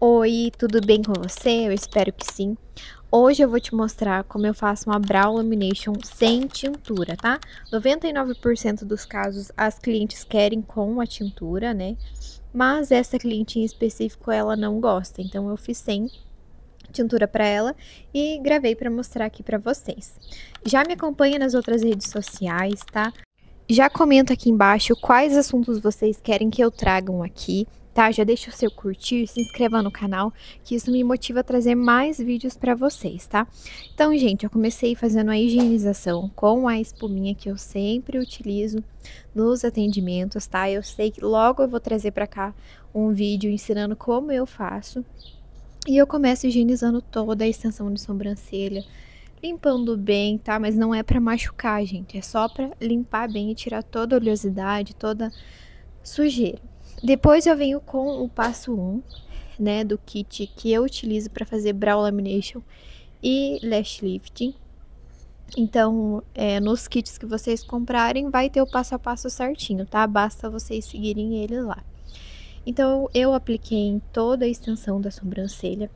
Oi, tudo bem com você? Eu espero que sim. Hoje eu vou te mostrar como eu faço uma brow lamination sem tintura, tá? 99% dos casos as clientes querem com a tintura, né? Mas essa cliente em específico ela não gosta, então eu fiz sem tintura para ela e gravei para mostrar aqui para vocês. Já me acompanha nas outras redes sociais, tá? Já comenta aqui embaixo quais assuntos vocês querem que eu tragam aqui, tá? Já deixa o seu curtir, se inscreva no canal, que isso me motiva a trazer mais vídeos para vocês, tá? Então, gente, eu comecei fazendo a higienização com a espuminha que eu sempre utilizo nos atendimentos, tá? Eu sei que logo eu vou trazer para cá um vídeo ensinando como eu faço. E eu começo higienizando toda a extensão de sobrancelha, limpando bem, tá? Mas não é pra machucar, gente. É só pra limpar bem e tirar toda a oleosidade, toda sujeira. Depois eu venho com o passo 1, né, do kit que eu utilizo para fazer brow lamination e lash lifting. Então, nos kits que vocês comprarem, vai ter o passo a passo certinho, tá? Basta vocês seguirem ele lá. Então, eu apliquei em toda a extensão da sobrancelha.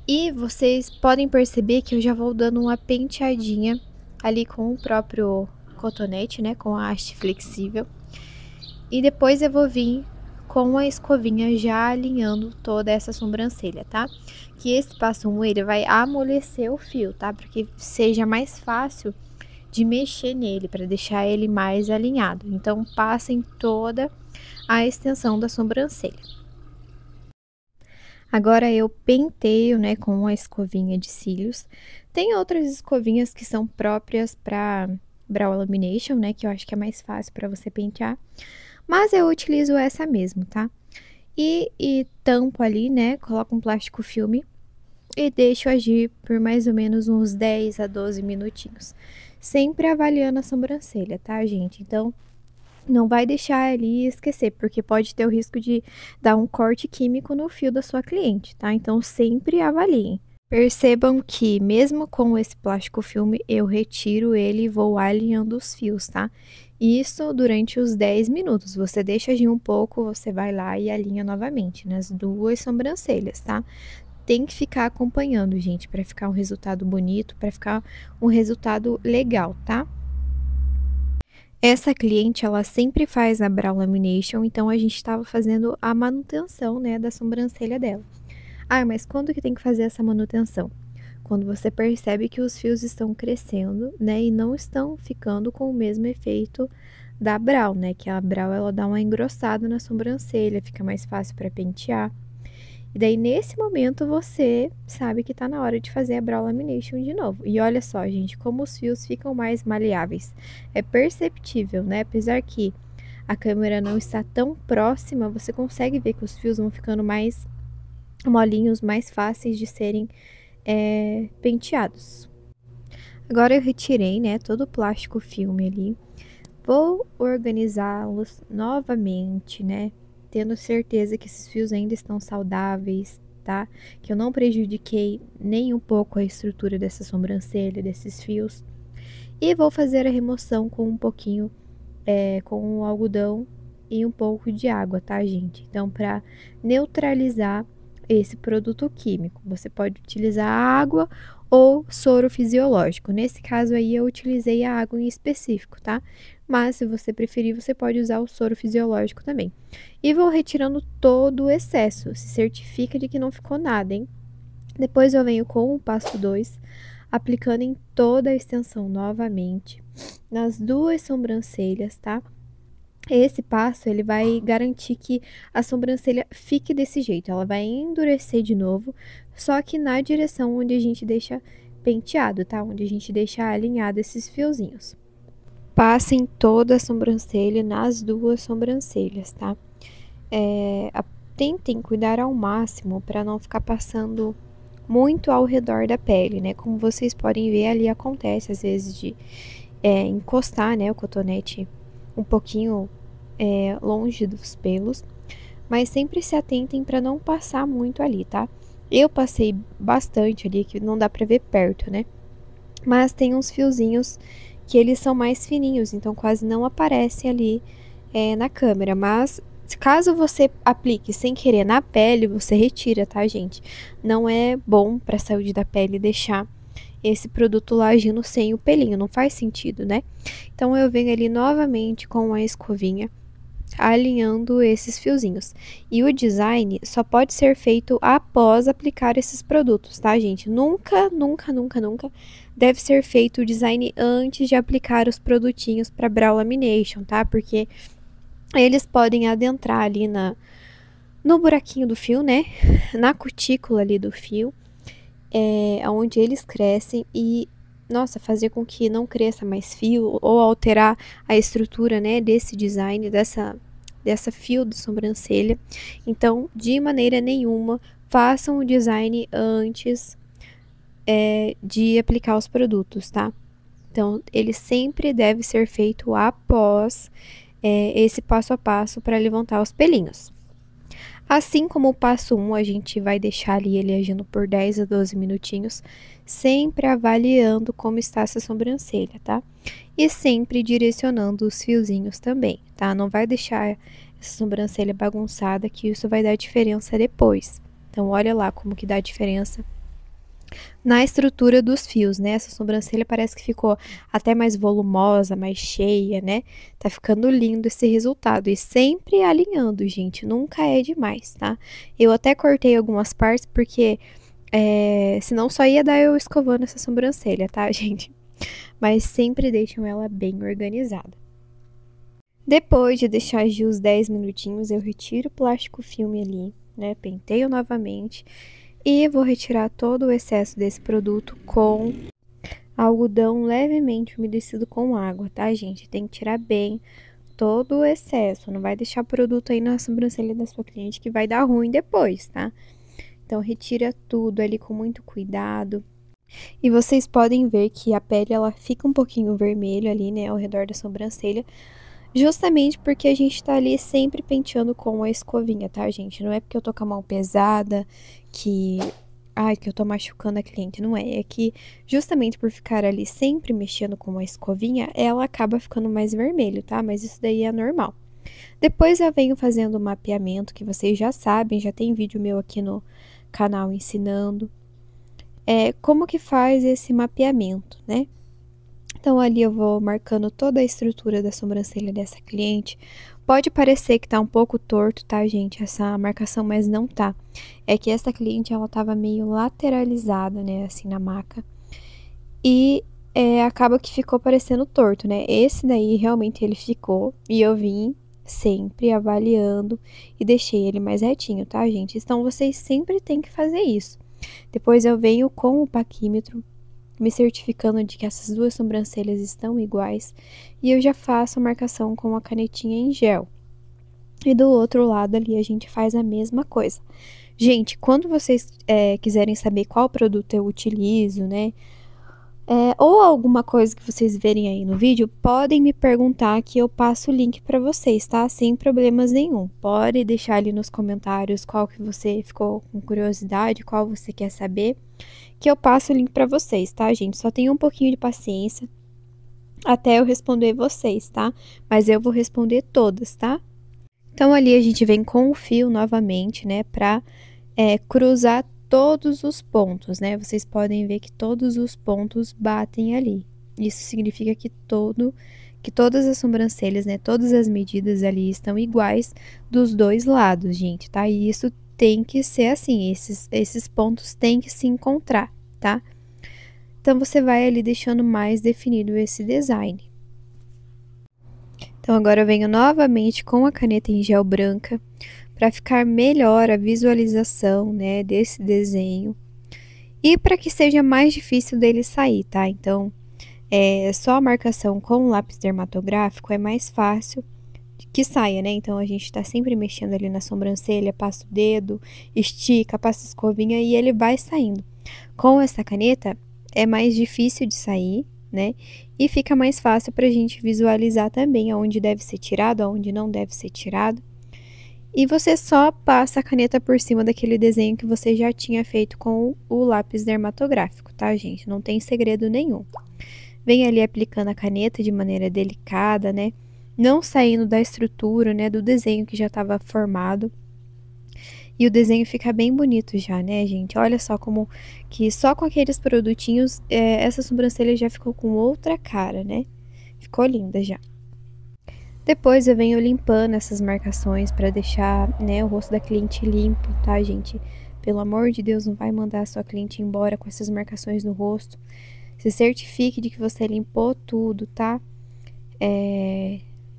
E vocês podem perceber que eu já vou dando uma penteadinha ali com o próprio cotonete, né, com a haste flexível. E depois eu vou vir com a escovinha já alinhando toda essa sobrancelha, tá? Que esse passo 1, ele vai amolecer o fio, tá? Para que seja mais fácil de mexer nele, para deixar ele mais alinhado. Então, passem toda a extensão da sobrancelha. Agora eu penteio, né, com a escovinha de cílios. Tem outras escovinhas que são próprias para brow lamination, né, que eu acho que é mais fácil para você pentear. Mas eu utilizo essa mesmo, tá? E tampo ali, né, coloco um plástico filme e deixo agir por mais ou menos uns 10 a 12 minutinhos. Sempre avaliando a sobrancelha, tá, gente? Então, não vai deixar ali esquecer, porque pode ter o risco de dar um corte químico no fio da sua cliente, tá? Então, sempre avaliem. Percebam que, mesmo com esse plástico filme, eu retiro ele e vou alinhando os fios, tá? Isso durante os 10 minutos. Você deixa agir um pouco, você vai lá e alinha novamente nas duas sobrancelhas, tá? Tem que ficar acompanhando, gente, para ficar um resultado bonito, para ficar um resultado legal, tá? Essa cliente, ela sempre faz a brow lamination, então a gente estava fazendo a manutenção, né, da sobrancelha dela. Ah, mas quando que tem que fazer essa manutenção? Quando você percebe que os fios estão crescendo, né, e não estão ficando com o mesmo efeito da brow, né, que a brow ela dá uma engrossada na sobrancelha, fica mais fácil para pentear. E daí, nesse momento, você sabe que tá na hora de fazer a brow lamination de novo. E olha só, gente, como os fios ficam mais maleáveis. É perceptível, né? Apesar que a câmera não está tão próxima, você consegue ver que os fios vão ficando mais molinhos, mais fáceis de serem penteados. Agora eu retirei, né, todo o plástico filme ali. Vou organizá-los novamente, né? Tendo certeza que esses fios ainda estão saudáveis, tá? Que eu não prejudiquei nem um pouco a estrutura dessa sobrancelha, desses fios. E vou fazer a remoção com um pouquinho, com um algodão e um pouco de água, tá, gente? Então, para neutralizar esse produto químico, você pode utilizar água ou soro fisiológico. Nesse caso aí, eu utilizei a água em específico, tá? Mas, se você preferir, você pode usar o soro fisiológico também. E vou retirando todo o excesso. Se certifica de que não ficou nada, hein? Depois eu venho com o passo 2, aplicando em toda a extensão novamente, nas duas sobrancelhas, tá? Esse passo, ele vai garantir que a sobrancelha fique desse jeito. Ela vai endurecer de novo, só que na direção onde a gente deixa penteado, tá? Onde a gente deixa alinhado esses fiozinhos. Passem toda a sobrancelha nas duas sobrancelhas, tá? Tentem cuidar ao máximo para não ficar passando muito ao redor da pele, né? Como vocês podem ver, ali acontece às vezes de encostar, né, o cotonete um pouquinho longe dos pelos, mas sempre se atentem para não passar muito ali, tá? Eu passei bastante ali, que não dá para ver perto, né? Mas tem uns fiozinhos que eles são mais fininhos, então quase não aparecem ali na câmera, mas Caso você aplique sem querer na pele, você retira, tá, gente? Não é bom para a saúde da pele deixar esse produto lá agindo sem o pelinho, não faz sentido, né? Então eu venho ali novamente com a escovinha, alinhando esses fiozinhos. E o design só pode ser feito após aplicar esses produtos, tá, gente? Nunca, nunca, nunca, nunca deve ser feito o design antes de aplicar os produtinhos para Brow Lamination, tá? Porque eles podem adentrar ali no buraquinho do fio, né? Na cutícula ali do fio, onde eles crescem e, nossa, fazer com que não cresça mais fio ou alterar a estrutura, né, desse design, dessa fio de sobrancelha. Então, de maneira nenhuma, façam o design antes de aplicar os produtos, tá? Então, ele sempre deve ser feito após esse passo a passo para levantar os pelinhos. Assim como o passo 1, a gente vai deixar ali ele agindo por 10 a 12 minutinhos, sempre avaliando como está essa sobrancelha, tá? E sempre direcionando os fiozinhos também, tá? Não vai deixar essa sobrancelha bagunçada, que isso vai dar diferença depois. Então, olha lá como que dá diferença na estrutura dos fios, né? Essa sobrancelha parece que ficou até mais volumosa, mais cheia, né? Tá ficando lindo esse resultado. E sempre alinhando, gente. Nunca é demais, tá? Eu até cortei algumas partes porque senão só ia dar eu escovando essa sobrancelha, tá, gente? Mas sempre deixam ela bem organizada. Depois de deixar agir os 10 minutinhos, eu retiro o plástico filme ali, né? Penteio novamente. E vou retirar todo o excesso desse produto com algodão levemente umedecido com água, tá, gente? Tem que tirar bem todo o excesso. Não vai deixar produto aí na sobrancelha da sua cliente que vai dar ruim depois, tá? Então, retira tudo ali com muito cuidado. E vocês podem ver que a pele, ela fica um pouquinho vermelha ali, né, ao redor da sobrancelha. Justamente porque a gente tá ali sempre penteando com a escovinha, tá, gente? Não é porque eu tô com a mão pesada que eu tô machucando a cliente, não é. É que justamente por ficar ali sempre mexendo com a escovinha, ela acaba ficando mais vermelho, tá? Mas isso daí é normal. Depois eu venho fazendo o mapeamento, que vocês já sabem, já tem vídeo meu aqui no canal ensinando. Como que faz esse mapeamento, né? Então, ali eu vou marcando toda a estrutura da sobrancelha dessa cliente. Pode parecer que tá um pouco torto, tá, gente, essa marcação, mas não tá. É que essa cliente, ela tava meio lateralizada, né, assim, na maca. E acaba que ficou parecendo torto, né? Esse daí, realmente, ele ficou. E eu vim sempre avaliando e deixei ele mais retinho, tá, gente? Então, vocês sempre têm que fazer isso. Depois eu venho com o paquímetro, me certificando de que essas duas sobrancelhas estão iguais, e eu já faço a marcação com a canetinha em gel. E do outro lado ali a gente faz a mesma coisa. Gente, quando vocês quiserem saber qual produto eu utilizo, né, ou alguma coisa que vocês verem aí no vídeo, podem me perguntar que eu passo o link para vocês, tá? Sem problemas nenhum. Pode deixar ali nos comentários qual que você ficou com curiosidade, qual você quer saber, que eu passo o link para vocês, tá, gente? Só tenha um pouquinho de paciência até eu responder vocês, tá? Mas eu vou responder todas, tá? Então, ali a gente vem com o fio novamente, né, pra cruzar todos os pontos, né? Vocês podem ver que todos os pontos batem ali. Isso significa que todas as sobrancelhas, né, todas as medidas ali estão iguais dos dois lados, gente, tá? E isso tem que ser assim, esses pontos têm que se encontrar, tá? Então, você vai ali deixando mais definido esse design. Então, agora eu venho novamente com a caneta em gel branca para ficar melhor a visualização, né, desse desenho. E para que seja mais difícil dele sair, tá? Então, só a marcação com o lápis dermatográfico é mais fácil que saia, né? Então, a gente tá sempre mexendo ali na sobrancelha, passa o dedo, estica, passa a escovinha e ele vai saindo. Com essa caneta, é mais difícil de sair, né? E fica mais fácil pra gente visualizar também aonde deve ser tirado, aonde não deve ser tirado. E você só passa a caneta por cima daquele desenho que você já tinha feito com o lápis dermatográfico, tá, gente? Não tem segredo nenhum. Vem ali aplicando a caneta de maneira delicada, né? não saindo da estrutura, né, do desenho que já estava formado. E o desenho fica bem bonito já, né, gente? Olha só como que só com aqueles produtinhos, essa sobrancelha já ficou com outra cara, né? Ficou linda já. Depois eu venho limpando essas marcações para deixar, né, o rosto da cliente limpo, tá, gente? Pelo amor de Deus, não vai mandar a sua cliente embora com essas marcações no rosto. Se certifique de que você limpou tudo, tá?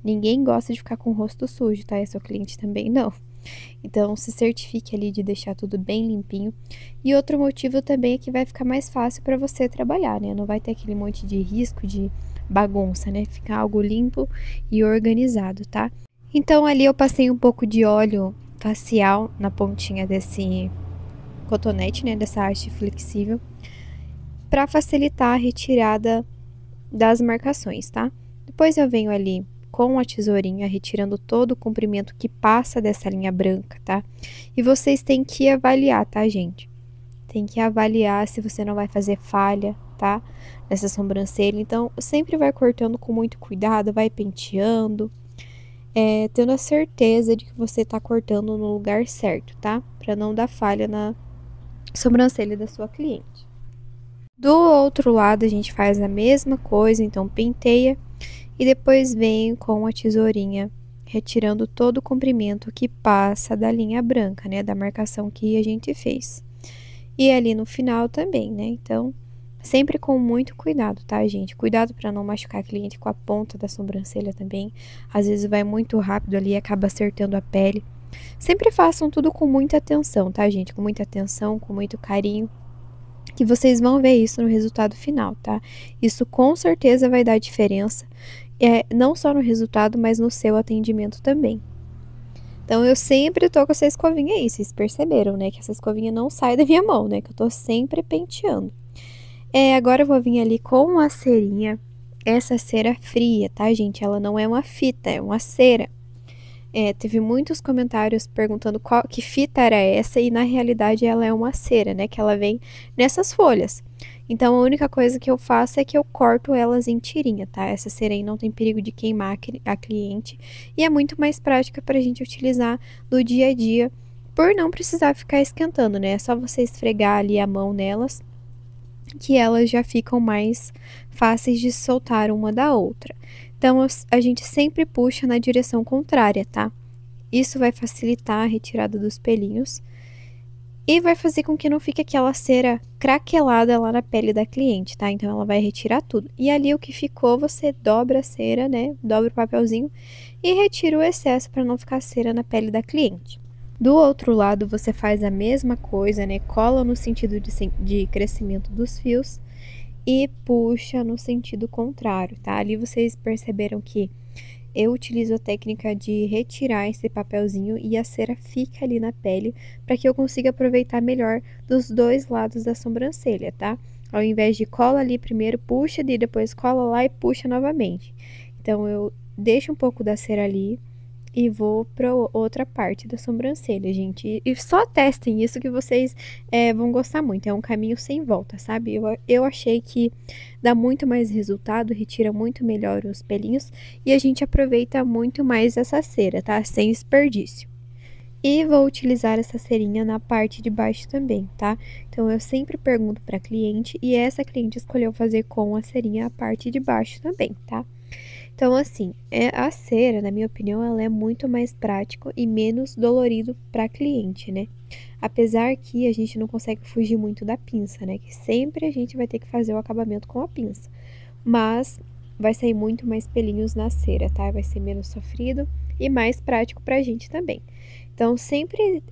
Ninguém gosta de ficar com o rosto sujo, tá? E a sua cliente também não. Então, se certifique ali de deixar tudo bem limpinho. E outro motivo também é que vai ficar mais fácil para você trabalhar, né? Não vai ter aquele monte de risco de bagunça, né? Ficar algo limpo e organizado, tá? Então, ali eu passei um pouco de óleo facial na pontinha desse cotonete, né? Dessa haste flexível, para facilitar a retirada das marcações, tá? Depois eu venho ali com a tesourinha, retirando todo o comprimento que passa dessa linha branca, tá? E vocês têm que avaliar, tá, gente? Tem que avaliar se você não vai fazer falha, tá? Nessa sobrancelha. Então, sempre vai cortando com muito cuidado, vai penteando, tendo a certeza de que você tá cortando no lugar certo, tá? Pra não dar falha na sobrancelha da sua cliente. Do outro lado, a gente faz a mesma coisa, então penteia. E depois venho com a tesourinha, retirando todo o comprimento que passa da linha branca, né? Da marcação que a gente fez. E ali no final também, né? Então, sempre com muito cuidado, tá, gente? Cuidado para não machucar a cliente com a ponta da sobrancelha também. Às vezes vai muito rápido ali e acaba acertando a pele. Sempre façam tudo com muita atenção, tá, gente? Com muita atenção, com muito carinho. Que vocês vão ver isso no resultado final, tá? Isso com certeza vai dar diferença. Não só no resultado, mas no seu atendimento também. Então, eu sempre tô com essa escovinha aí, vocês perceberam, né? Que essa escovinha não sai da minha mão, né? Que eu tô sempre penteando. Agora eu vou vir ali com a cerinha. Essa cera fria, tá, gente? Ela não é uma fita, é uma cera. Teve muitos comentários perguntando que fita era essa, e na realidade ela é uma cera, né? Que ela vem nessas folhas. Então, a única coisa que eu faço é que eu corto elas em tirinha, tá? Essa cera aí não tem perigo de queimar a cliente e é muito mais prática pra gente utilizar no dia a dia, por não precisar ficar esquentando, né? É só você esfregar ali a mão nelas, que elas já ficam mais fáceis de soltar uma da outra. Então, a gente sempre puxa na direção contrária, tá? Isso vai facilitar a retirada dos pelinhos e vai fazer com que não fique aquela cera craquelada lá na pele da cliente, tá? Então, ela vai retirar tudo. E ali o que ficou, você dobra a cera, né? Dobra o papelzinho e retira o excesso para não ficar cera na pele da cliente. Do outro lado, você faz a mesma coisa, né? Cola no sentido de crescimento dos fios e puxa no sentido contrário, tá? Ali vocês perceberam que eu utilizo a técnica de retirar esse papelzinho e a cera fica ali na pele para que eu consiga aproveitar melhor dos dois lados da sobrancelha, tá? Ao invés de cola ali primeiro, puxa e depois cola lá e puxa novamente. Então, eu deixo um pouco da cera ali e vou para outra parte da sobrancelha, gente. E só testem isso que vocês vão gostar muito. É um caminho sem volta, sabe? Eu achei que dá muito mais resultado, retira muito melhor os pelinhos e a gente aproveita muito mais essa cera, tá? Sem desperdício. E vou utilizar essa cerinha na parte de baixo também, tá? Então, eu sempre pergunto para cliente e essa cliente escolheu fazer com a cerinha a parte de baixo também, tá? Então, assim, a cera, na minha opinião, ela é muito mais prático e menos dolorido para cliente, né? Apesar que a gente não consegue fugir muito da pinça, né? Que sempre a gente vai ter que fazer o acabamento com a pinça. Mas vai sair muito mais pelinhos na cera, tá? Vai ser menos sofrido e mais prático pra gente também. Então, sempre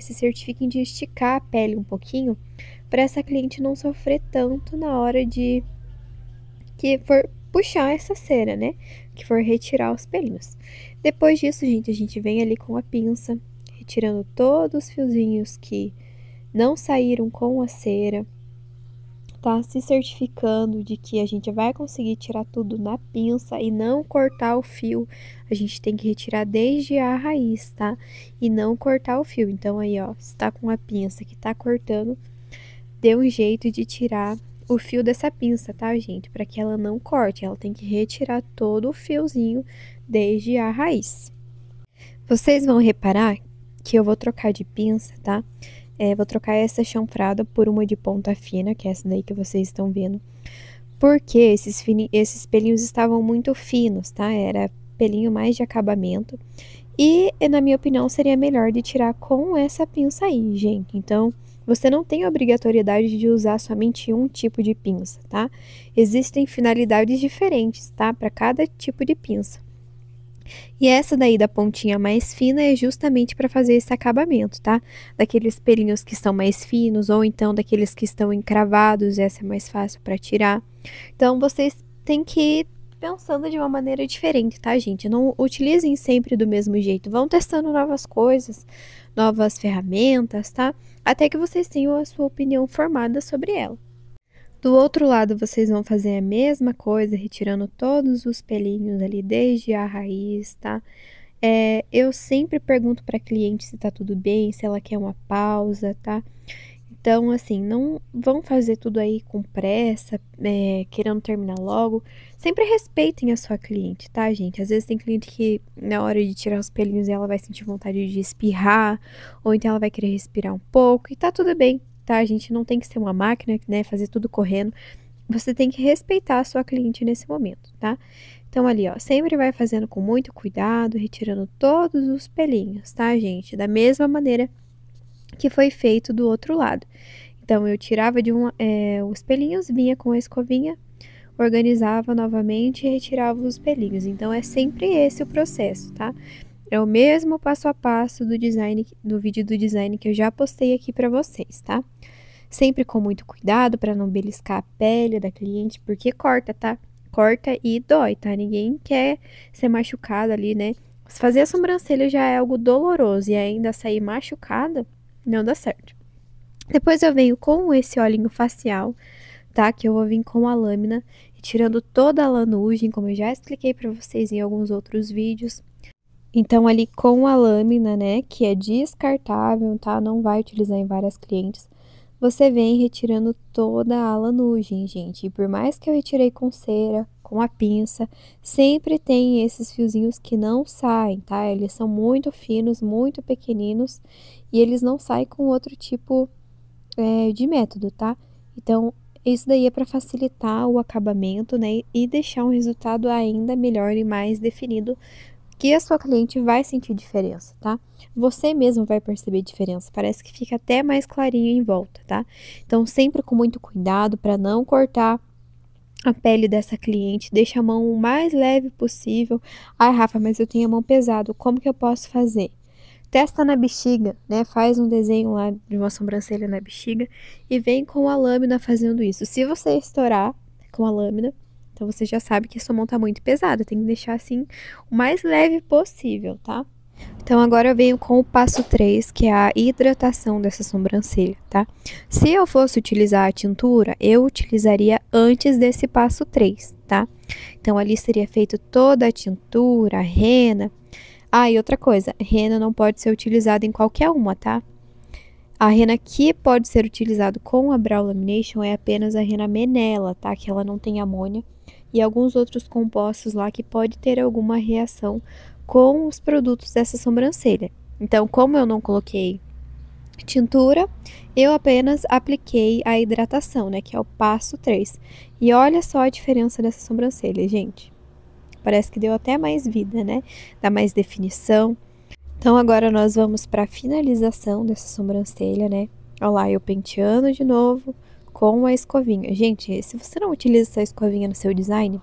se certifiquem de esticar a pele um pouquinho para essa cliente não sofrer tanto na hora de que for puxar essa cera, né? Que for retirar os pelinhos. Depois disso, gente, a gente vem ali com a pinça, retirando todos os fiozinhos que não saíram com a cera, tá? Se certificando de que a gente vai conseguir tirar tudo na pinça e não cortar o fio. A gente tem que retirar desde a raiz, tá? E não cortar o fio. Então, aí, ó, se tá com a pinça que tá cortando, dê um jeito de tirar o fio dessa pinça, tá, gente? Para que ela não corte, ela tem que retirar todo o fiozinho desde a raiz. Vocês vão reparar que eu vou trocar de pinça, tá? Vou trocar essa chanfrada por uma de ponta fina, que é essa daí que vocês estão vendo. Porque esses pelinhos estavam muito finos, tá? Era pelinho mais de acabamento. E, na minha opinião, seria melhor de tirar com essa pinça aí, gente. Então, você não tem a obrigatoriedade de usar somente um tipo de pinça, tá? Existem finalidades diferentes, tá? Para cada tipo de pinça. E essa daí da pontinha mais fina é justamente para fazer esse acabamento, tá? Daqueles pelinhos que estão mais finos ou então daqueles que estão encravados, essa é mais fácil para tirar. Então, vocês têm que ir pensando de uma maneira diferente, tá, gente? Não utilizem sempre do mesmo jeito. Vão testando novas coisas, novas ferramentas, tá? Até que vocês tenham a sua opinião formada sobre ela. Do outro lado, vocês vão fazer a mesma coisa, retirando todos os pelinhos ali, desde a raiz, tá? Eu sempre pergunto para a cliente se tá tudo bem, se ela quer uma pausa, tá? Então, assim, não vão fazer tudo aí com pressa, querendo terminar logo. Sempre respeitem a sua cliente, tá, gente? Às vezes tem cliente que, na hora de tirar os pelinhos, ela vai sentir vontade de espirrar, ou então ela vai querer respirar um pouco, e tá tudo bem, tá? A gente não tem que ser uma máquina, né? Fazer tudo correndo. Você tem que respeitar a sua cliente nesse momento, tá? Então, ali, ó, sempre vai fazendo com muito cuidado, retirando todos os pelinhos, tá, gente? Da mesma maneira que foi feito do outro lado. Então, eu tirava os pelinhos, vinha com a escovinha, organizava novamente e retirava os pelinhos. Então, é sempre esse o processo, tá? É o mesmo passo a passo do design, do vídeo do design que eu já postei aqui para vocês, tá? Sempre com muito cuidado para não beliscar a pele da cliente, porque corta, tá? Corta e dói, tá? Ninguém quer ser machucado ali, né? Fazer a sobrancelha já é algo doloroso e ainda sair machucada, não dá certo. Depois eu venho com esse olhinho facial, tá? Que eu vou vir com a lâmina, tirando toda a lanugem, como eu já expliquei para vocês em alguns outros vídeos. Então, ali com a lâmina, né, que é descartável, tá? Não vai utilizar em várias clientes. Você vem retirando toda a lanugem, gente. E por mais que eu retirei com cera, com a pinça, sempre tem esses fiozinhos que não saem, tá? Eles são muito finos, muito pequeninos e eles não saem com outro tipo de método, tá? Então, isso daí é para facilitar o acabamento, né? E deixar um resultado ainda melhor e mais definido, que a sua cliente vai sentir diferença, tá? Você mesmo vai perceber diferença, parece que fica até mais clarinho em volta, tá? Então, sempre com muito cuidado para não cortar a pele dessa cliente, deixa a mão o mais leve possível. Ai, Rafa, mas eu tenho a mão pesada, como que eu posso fazer? Testa na bexiga, né? Faz um desenho lá de uma sobrancelha na bexiga e vem com a lâmina fazendo isso. Se você estourar com a lâmina, então você já sabe que a sua mão tá muito pesada, tem que deixar assim o mais leve possível, tá? Então agora eu venho com o passo 3, que é a hidratação dessa sobrancelha, tá? Se eu fosse utilizar a tintura, eu utilizaria antes desse passo 3, tá? Então ali seria feito toda a tintura, a rena. Ah, e outra coisa, rena não pode ser utilizada em qualquer uma, tá? A rena que pode ser utilizada com a Brow Lamination é apenas a rena Menela, tá? Que ela não tem amônia e alguns outros compostos lá que pode ter alguma reação com os produtos dessa sobrancelha. Então, como eu não coloquei tintura, eu apenas apliquei a hidratação, né? Que é o passo 3. E olha só a diferença dessa sobrancelha, gente. Parece que deu até mais vida, né? Dá mais definição. Então, agora nós vamos para a finalização dessa sobrancelha, né? Olha lá, eu penteando de novo com a escovinha. Gente, se você não utiliza essa escovinha no seu design,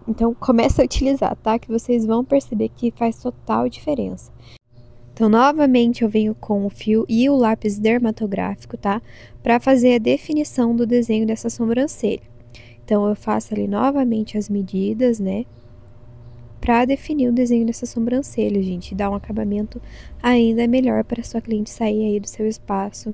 então começa a utilizar, tá? Que vocês vão perceber que faz total diferença. Então, novamente, eu venho com o fio e o lápis dermatográfico, tá? Para fazer a definição do desenho dessa sobrancelha. Então, eu faço ali novamente as medidas, né? Para definir o desenho dessa sobrancelha, gente. Dar um acabamento ainda melhor para sua cliente sair aí do seu espaço.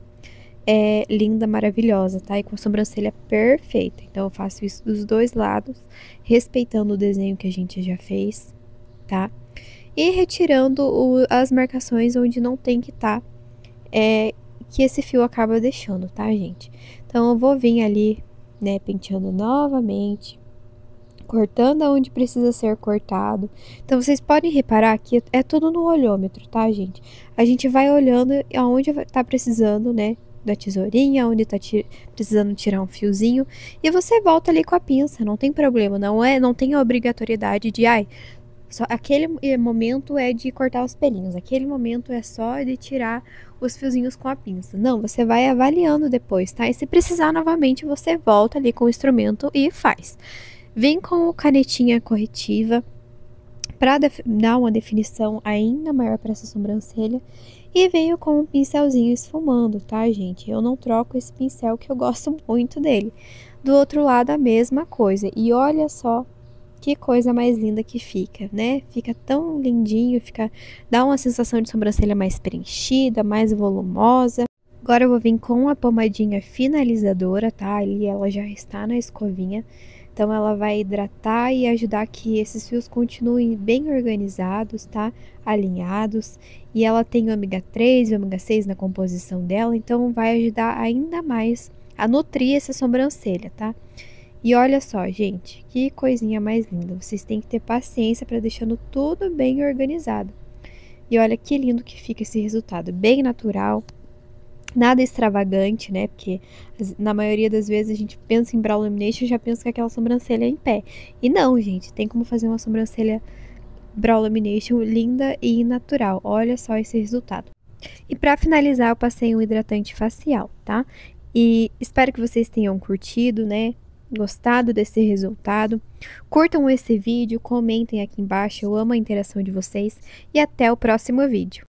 Linda, maravilhosa, tá? E com a sobrancelha perfeita. Então, eu faço isso dos dois lados, respeitando o desenho que a gente já fez, tá? E retirando as marcações onde não tem que estar, que esse fio acaba deixando, tá, gente? Então, eu vou vir ali, né, penteando novamente cortando aonde precisa ser cortado. Então, vocês podem reparar que é tudo no olhômetro, tá, gente? A gente vai olhando aonde tá precisando, né, da tesourinha, onde tá precisando tirar um fiozinho, e você volta ali com a pinça, não tem problema, não tem a obrigatoriedade de, ai, só aquele momento é de cortar os pelinhos, aquele momento é só de tirar os fiozinhos com a pinça. Não, você vai avaliando depois, tá? E se precisar novamente, você volta ali com o instrumento e faz. Vem com canetinha corretiva para dar uma definição ainda maior para essa sobrancelha. E veio com um pincelzinho esfumando, tá, gente? Eu não troco esse pincel que eu gosto muito dele. Do outro lado, a mesma coisa. E olha só que coisa mais linda que fica, né? Fica tão lindinho, dá uma sensação de sobrancelha mais preenchida, mais volumosa. Agora eu vou vir com a pomadinha finalizadora, tá? Ali ela já está na escovinha. Então, ela vai hidratar e ajudar que esses fios continuem bem organizados, tá? Alinhados. E ela tem ômega 3 e ômega 6 na composição dela, então vai ajudar ainda mais a nutrir essa sobrancelha, tá? E olha só, gente, que coisinha mais linda. Vocês têm que ter paciência para deixando tudo bem organizado. E olha que lindo que fica esse resultado, bem natural. Nada extravagante, né? Porque na maioria das vezes a gente pensa em brow lamination e já pensa que aquela sobrancelha é em pé. E não, gente, tem como fazer uma sobrancelha brow lamination linda e natural. Olha só esse resultado. E para finalizar, eu passei um hidratante facial, tá? E espero que vocês tenham curtido, né? Gostado desse resultado. Curtam esse vídeo, comentem aqui embaixo, eu amo a interação de vocês e até o próximo vídeo.